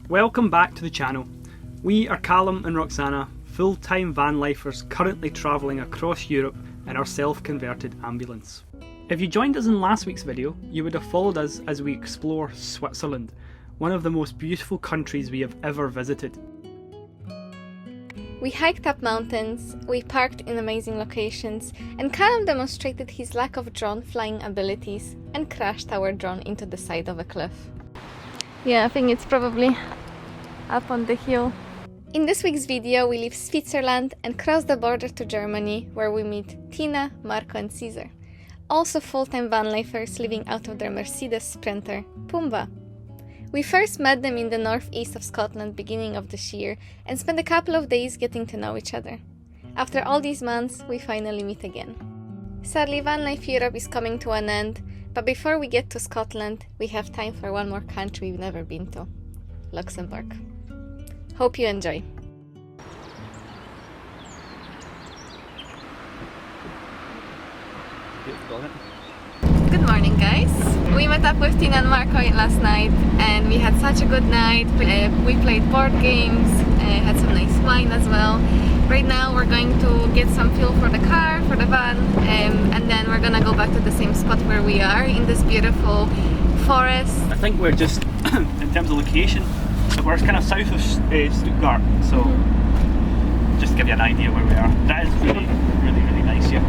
Welcome back to the channel. We are Callum and Roxana, full-time van lifers currently travelling across Europe in our self-converted ambulance. If you joined us in last week's video, you would have followed us as we explore Switzerland, one of the most beautiful countries we have ever visited. We hiked up mountains, we parked in amazing locations, and Callum demonstrated his lack of drone flying abilities and crashed our drone into the side of a cliff. Yeah, I think it's probably up on the hill. In this week's video, we leave Switzerland and cross the border to Germany, where we meet Tina, Marco and Caesar, also full-time van lifers living out of their Mercedes Sprinter, Pumba. We first met them in the northeast of Scotland beginning of this year and spent a couple of days getting to know each other. After all these months, we finally meet again. Sadly, Vanlife Europe is coming to an end, but before we get to Scotland, we have time for one more country we've never been to, Luxembourg. Hope you enjoy. Good morning, guys. We met up with Tina and Marco last night and we had such a good night. We played board games, had some nice wine as well. Right now we're going to get some fuel for the car, for the van, and then we're gonna go back to the same spot where we are in this beautiful forest. I think we're just, in terms of location, we're kind of south of Stuttgart, so just to give you an idea where we are. That is really nice here.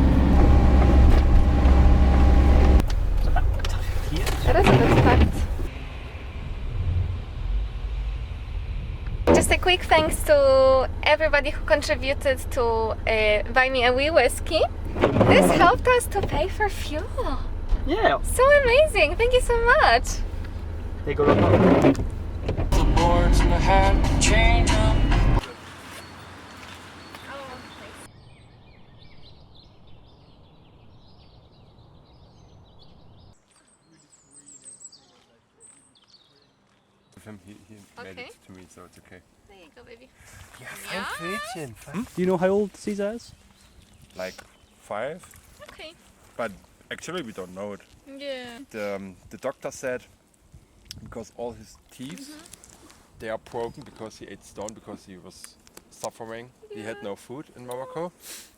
Just a quick thanks to everybody who contributed to buy me a wee whiskey. This helped us to pay for fuel. Yeah. So amazing! Thank you so much. There you go, Rob. The boards in the hat, change them. He made Okay. it to me, so it's okay. There you go, baby. Yeah, Do you know how old Caesar is? like 5, Okay. but actually we don't know it. Yeah. The doctor said because all his teeth they are broken because he ate stone because he was suffering. He had no food in Morocco.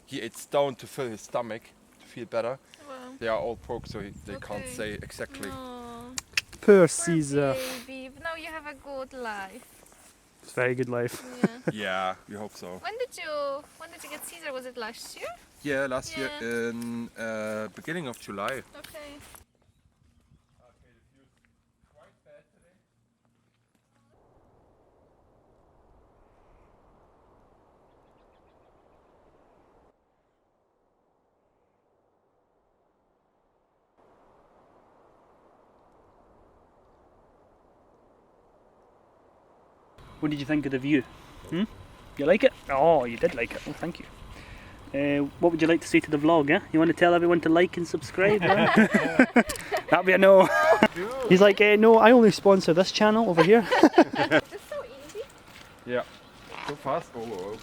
He ate stone to fill his stomach to feel better. Wow. They are all broke, so they can't Okay. say exactly. Oh, Poor Caesar. baby. Now you have a good life. It's a very good life. Yeah. Yeah, we hope so. When did you get Caesar? Was it last year? Yeah, last year Yeah. in beginning of July. Okay. What did you think of the view? You like it? Oh, you did like it. Oh, thank you. What would you like to say to the vlog, eh? You want to tell everyone to like and subscribe? That'd be a no. He's like, no, I only sponsor this channel over here. It's so easy. Yeah. So fast. Oh.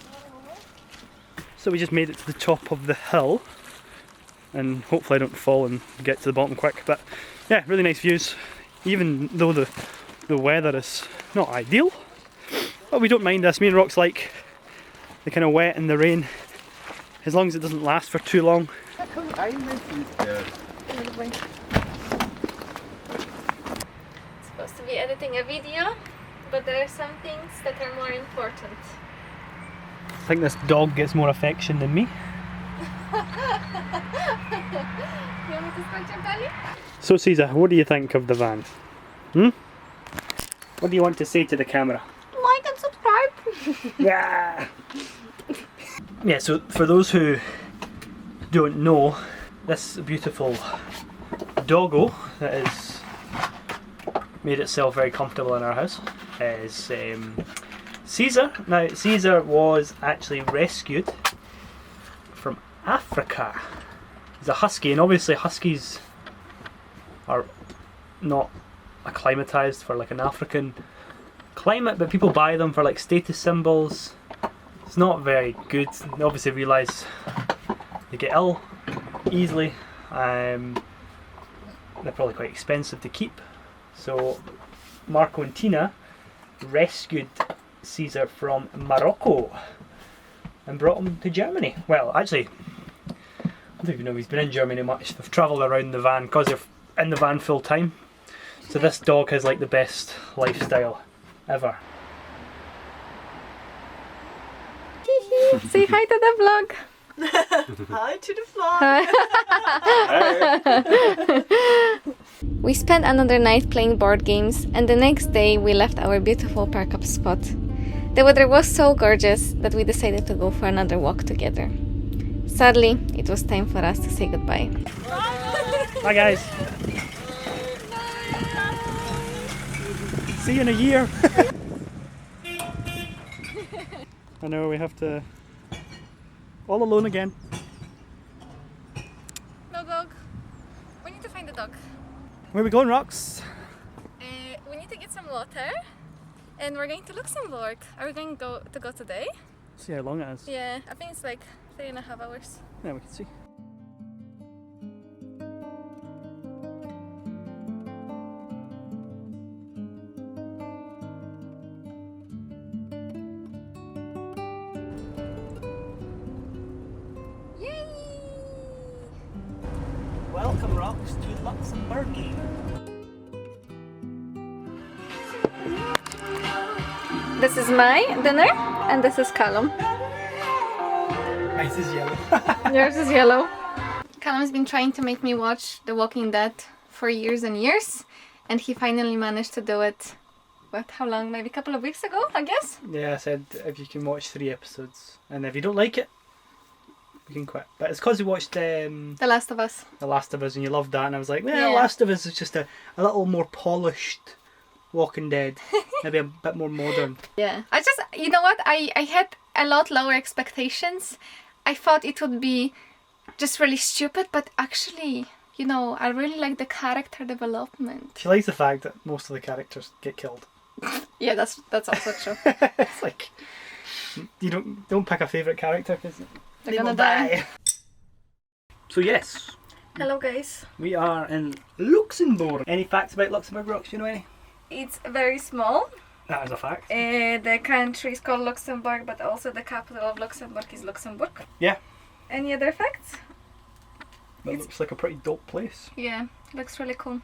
So we just made it to the top of the hill. And hopefully I don't fall and get to the bottom quick. But yeah, really nice views. Even though the weather is not ideal. But we don't mind this. Me and Rox like the kind of wet and the rain, as long as it doesn't last for too long. Yeah. Supposed to be editing a video, but there are some things that are more important. I think this dog gets more affection than me. You want me to scratch your belly? So Caesar, what do you think of the van? What do you want to say to the camera? Like and subscribe. Yeah. Yeah, so for those who don't know, this beautiful doggo that has made itself very comfortable in our house is Caesar. Now Caesar was actually rescued from Africa. He's a husky, and obviously huskies are not acclimatized for like an African climate, but people buy them for like status symbols. It's not very good. They obviously realise they get ill easily. They're probably quite expensive to keep. So Marco and Tina rescued Caesar from Morocco and brought him to Germany. Well, actually, I don't even know if he's been in Germany much. They've travelled around the van because they're in the van full time. So this dog has like the best lifestyle ever. Say hi to the vlog. Hi to the vlog. We spent another night playing board games, and the next day we left our beautiful park up spot. The weather was so gorgeous that we decided to go for another walk together. Sadly, it was time for us to say goodbye. Bye guys. See you in a year. I know, we have to... all alone again. No dog. We need to find the dog. Where are we going, Rox? We need to get some water, and we're going to Luxembourg. Are we going to go today? See how long it is. Yeah, I think it's like 3.5 hours. Yeah, we can see. Yay! Welcome, Rox, to Luxembourg. This is my dinner, and this is Callum. Mine is yellow. Yours is yellow. Callum's been trying to make me watch The Walking Dead for years and years, and he finally managed to do it. What, how long? Maybe a couple of weeks ago, I guess? Yeah, I said if you can watch 3 episodes, and if you don't like it, you can quit. But it's because you watched The Last of Us. The Last of Us and you loved that, and I was like, well, Yeah. The Last of Us is just a little more polished Walking Dead. Maybe a bit more modern. Yeah. I just, you know what? I had a lot lower expectations. I thought it would be just really stupid, but actually, you know, I really like the character development. She likes the fact that most of the characters get killed. Yeah, that's also true. It's like, you don't pick a favourite character because They're they gonna will die. So yes, Hello guys. we are in Luxembourg. Any facts about Luxembourg, Rox? You know any? It's very small. That is a fact. The country is called Luxembourg, but also the capital of Luxembourg is Luxembourg. Yeah. Any other facts? It looks like a pretty dope place. Yeah, looks really cool.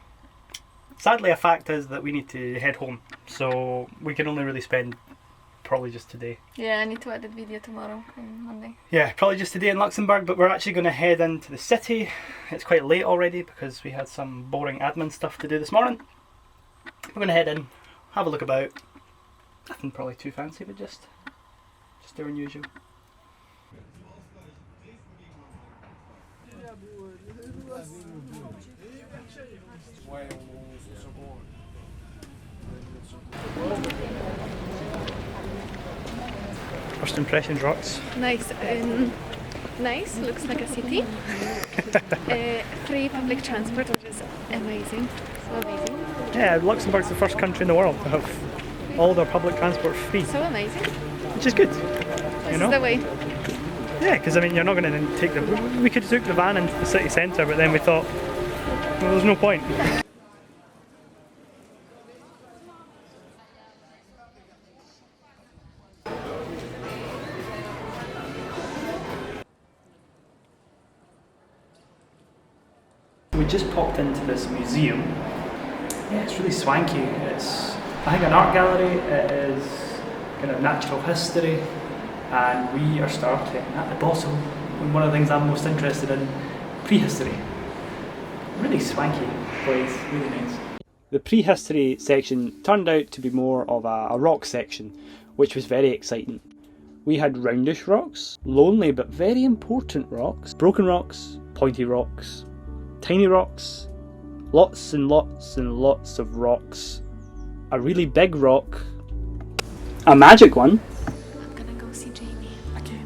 Sadly, a fact is that we need to head home, so we can only really spend probably just today. Yeah, I need to edit video tomorrow and Monday. Yeah, probably just today in Luxembourg, but we're actually going to head into the city. It's quite late already because we had some boring admin stuff to do this morning. We're going to head in, have a look about. Nothing probably too fancy, but just doing usual. First impressions, Rox? Nice. Nice, looks like a city. Free public transport, which is amazing. So amazing. Yeah, Luxembourg's the first country in the world to have all their public transport free, So amazing. which is good. This You know? is the way. Yeah, because I mean, you're not going to take the... We could have took the van into the city centre, but then we thought, well, there's no point. We just popped into this museum. Yeah, it's really swanky. It's, I think, an art gallery. It is kind of natural history, and we are starting at the bottom. And one of the things I'm most interested in, prehistory. Really swanky place, really nice. The prehistory section turned out to be more of a rock section, which was very exciting. We had roundish rocks, lonely but very important rocks, broken rocks, pointy rocks, tiny rocks, lots and lots and lots of rocks, a really big rock, a magic one. I'm gonna go see Jamie. Again.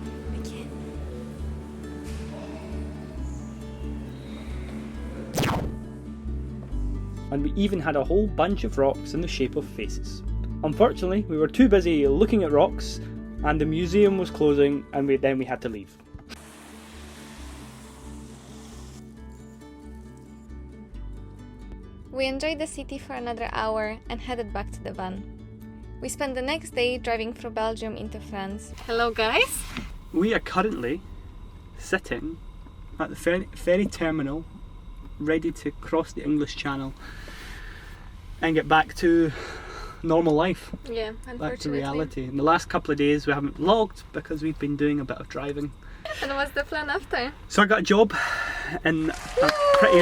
And we even had a whole bunch of rocks in the shape of faces. Unfortunately, we were too busy looking at rocks, and the museum was closing, and then we had to leave. We enjoyed the city for another hour and headed back to the van. We spent the next day driving through Belgium into France. Hello guys! We are currently sitting at the ferry terminal, ready to cross the English Channel and get back to normal life, Yeah, back to unfortunately. reality. In the last couple of days we haven't vlogged because we've been doing a bit of driving. And what's the plan after? So I got a job in a pretty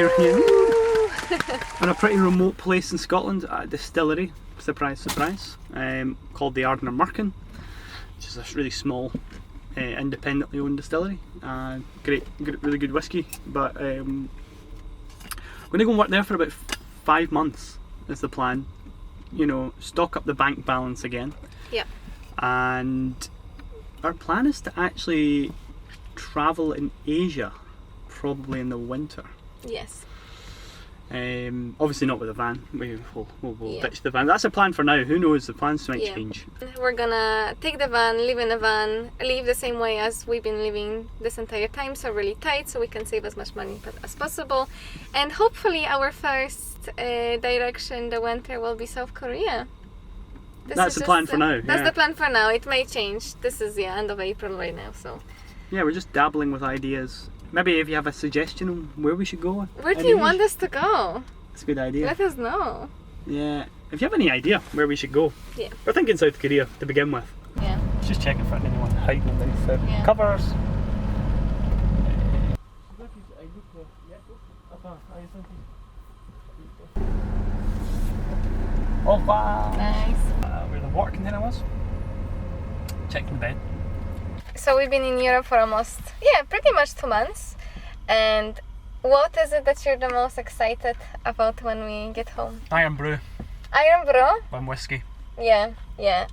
in a pretty remote place in Scotland at a distillery, surprise surprise, called the Ardview, which is a really small independently owned distillery. Great, really good whiskey, but I'm going to go and work there for about 5 months is the plan. You know, stock up the bank balance again. Yeah. And our plan is to actually travel in Asia, probably in the winter. Yes. Obviously not with a van. We'll Yeah. ditch the van. That's a plan for now. Who knows? The plans might Yeah. change. We're gonna take the van, live in a van, live the same way as we've been living this entire time, so really tight, so we can save as much money as possible. And hopefully our first direction the winter will be South Korea. That's the plan for now, That's yeah. the plan for now. It may change. This is end of April right now, so. Yeah, we're just dabbling with ideas. Maybe if you have a suggestion on where we should go. Where do in you Asia, want us to go? That's a good idea. Let us know. Yeah. If you have any idea where we should go. Yeah. We're thinking South Korea to begin with. Yeah. Just checking for anyone hiding underneath the Yeah. covers. Oh wow! Nice. Where the water container was. Checking the bed. So we've been in Europe for almost, pretty much 2 months. And what is it that you're the most excited about when we get home? Iron brew. Iron Bro? One whiskey. Yeah.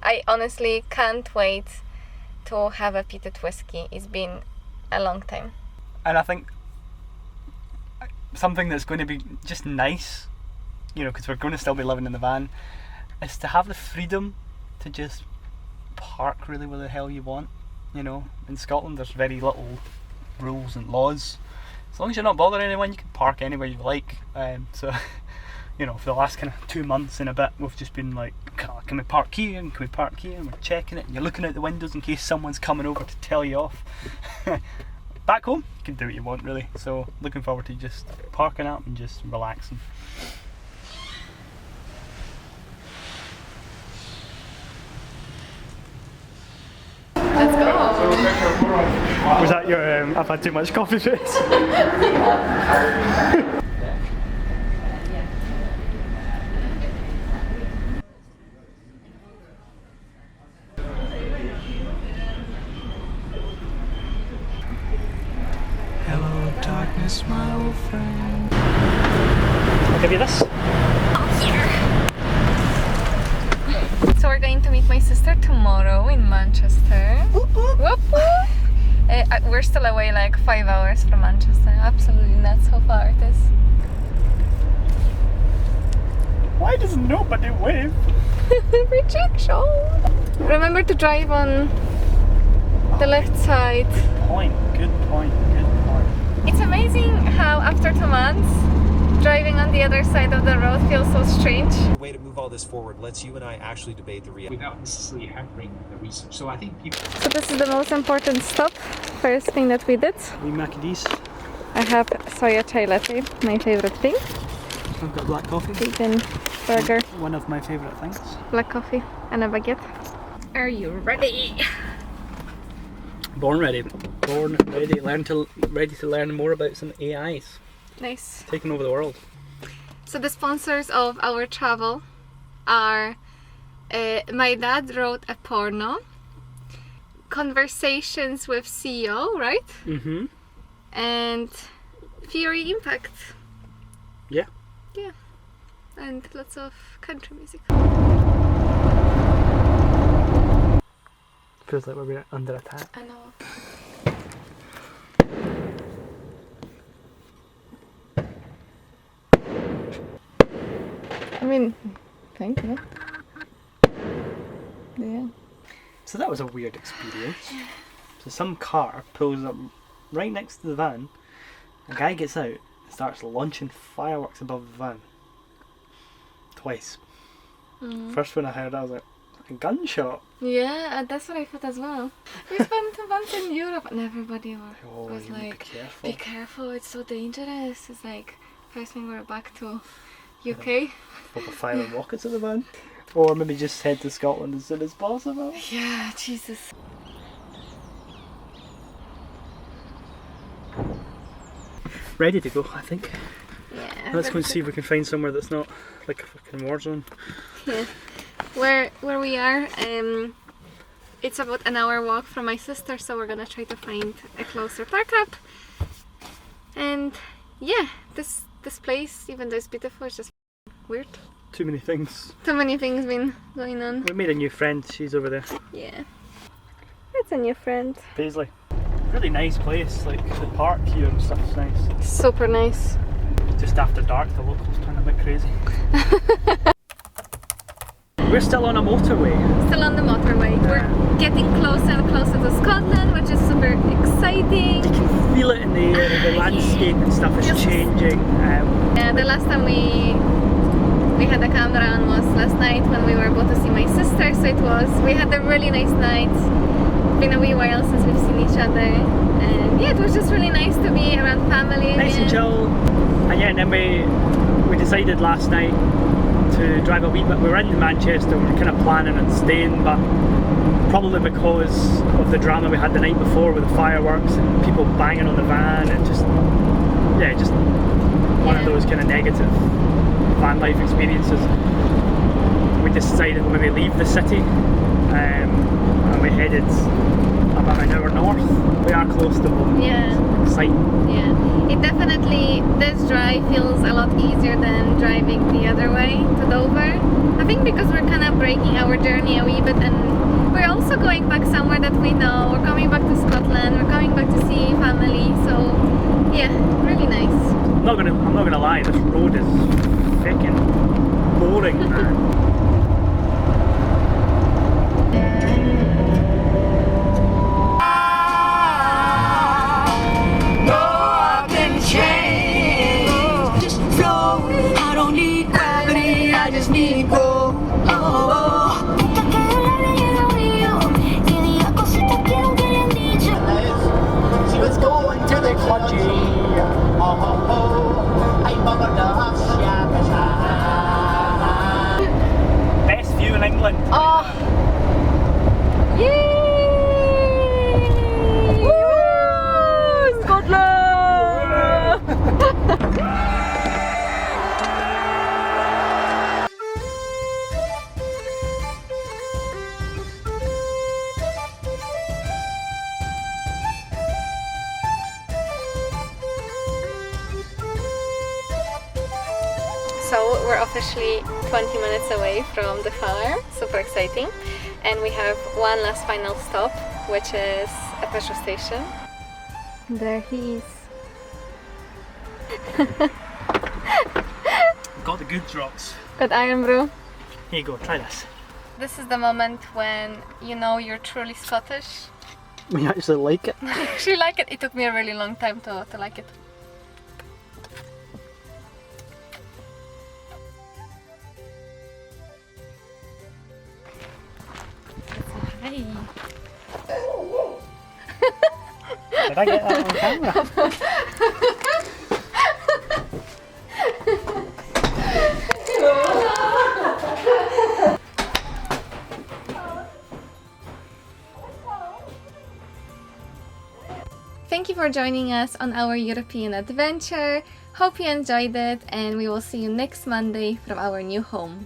I honestly can't wait to have a peated whiskey. It's been a long time. And I think something that's going to be just nice, you know, because we're going to still be living in the van, is to have the freedom to just park really where the hell you want. You know, in Scotland there's very little rules and laws. As long as you're not bothering anyone, you can park anywhere you like. So, you know, for the last kind of 2 months and a bit, we've just been like, can we park here and can we park here? And we're checking it and you're looking out the windows in case someone's coming over to tell you off. Back home, you can do what you want really. So, looking forward to just parking up and just relaxing. Let's go. Was that your I've had too much coffee face? Hello, darkness, my old friend. I'll give you this. So we're going to meet my sister tomorrow in Manchester. Whoop, whoop. We're still away like 5 hours from Manchester. Absolutely nuts how far it is. Why does nobody wave? Rejection! Remember to drive on the left side. Good point, good point. It's amazing how after 2 months, driving on the other side of the road feels so strange. The way to move all this forward lets you and I actually debate the reality. without necessarily hampering the research. So I think people So this is the most important stop. First thing that we did. We Maccadees. I have soya chai latte, my favorite thing. I've got black coffee. Vegan burger, One of my favourite things. black coffee, and a baguette. Are you ready? Born ready. Born ready. Ready to learn more about some AIs Nice. taking over the world. So the sponsors of our travel are my dad wrote a porno, Conversations with CEO, right? Mm-hmm. And Fury Impact. Yeah. Yeah. And lots of country music. Feels like we're under attack. I know. I mean, thank you. Yeah. So that was a weird experience. So some car pulls up right next to the van. A guy gets out and starts launching fireworks above the van. Twice. First one I heard, I was like, A gun shop. Yeah, that's what I thought as well. We spent a month in Europe and everybody was you like, be careful. it's so dangerous. It's like, first thing we're back to UK. Put a fire and rockets in the van. Or maybe just head to Scotland as soon as possible. Yeah, Jesus. Ready to go, I think. Yeah. Let's go and see if we can find somewhere that's not like a fucking war zone. Yeah. Where we are, it's about an hour walk from my sister, so we're gonna try to find a closer park up. And yeah, this place, even though it's beautiful, it's just weird. Too many things. Too many things been going on. We made a new friend, she's over there. Yeah. That's a new friend. Paisley. Really nice place, like the park here and stuff's nice. Super nice. Just after dark the locals turn a bit crazy. We're still on a motorway. Still on the motorway. We're getting closer and closer to Scotland, which is super exciting. You can feel it in the air, the landscape and stuff is changing. Yeah, the last time we had a camera on was last night when we were about to see my sister, so we had a really nice night. It's been a wee while since we've seen each other, and yeah, it was just really nice to be around family. Nice and chill. And yeah, and then we decided last night to drive a wee bit. We were in Manchester, we were kind of planning on staying, but probably because of the drama we had the night before with the fireworks and people banging on the van, and just one of those kind of negative van life experiences. We decided we'll maybe leave the city, and we headed about an hour north. We are close to home. Yeah. Exciting. Yeah. It definitely, this drive feels a lot easier than driving the other way to Dover. I think because we're kind of breaking our journey a wee bit, and we're also going back somewhere that we know. We're coming back to Scotland, we're coming back to see family, so yeah, really nice. I'm not gonna lie, this road is freaking boring, man. Best view in England. Oh! Yay! Woo! Scotland! So we're officially 20 minutes away from the farm, super exciting. And we have one last final stop, which is a petrol station. There he is. Got the good drops. Got iron brew. Here you go, try this. This is the moment when you know you're truly Scottish. We actually like it. I actually like it. It took me a really long time to like it. Hi. Did I get that on camera? Thank you for joining us on our European adventure. Hope you enjoyed it, and we will see you next Monday from our new home.